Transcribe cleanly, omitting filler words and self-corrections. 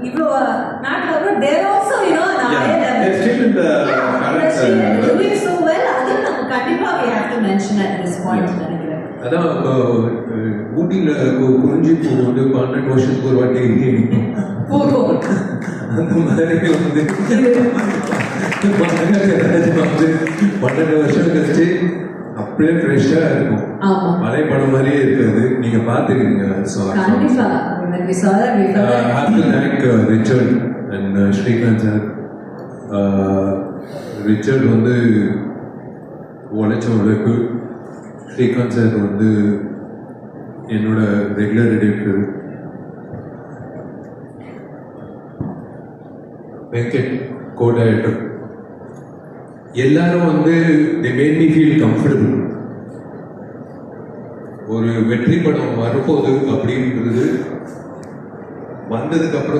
இவ்வளோ நாட்டில் அப்புறம் தேர் also they're still in the current doing so well. அது நம்ம கண்டிப்பா we have to mention at this point நினைக்கிறேன். அதான் ஊட்டியில் குறிஞ்சி பூ வந்து 12 வருஷத்துக்கு ஒரு வாட்டி போகும். அந்த மாதிரி வந்து 12 வருஷம் கழிச்சு அப்படியே ஃப்ரெஷ்ஷாக இருக்கும். மழை படம் மாதிரியே இருக்காது. நீங்க பார்த்துருக்கீங்க. கண்டிப்பா when we saw that we felt I have to thank Richard and Srikanth sir. Richard வந்து உழைச்ச உழைப்பு, ஸ்ரீகாந்த் சார் வந்து என்னோட regular editor, Venkat co director, எல்லாரும் வந்து they made me feel comfortable. ஒரு வெற்றி படம் வரப்போகுது அப்படின்றது வந்ததுக்கு அப்புறம்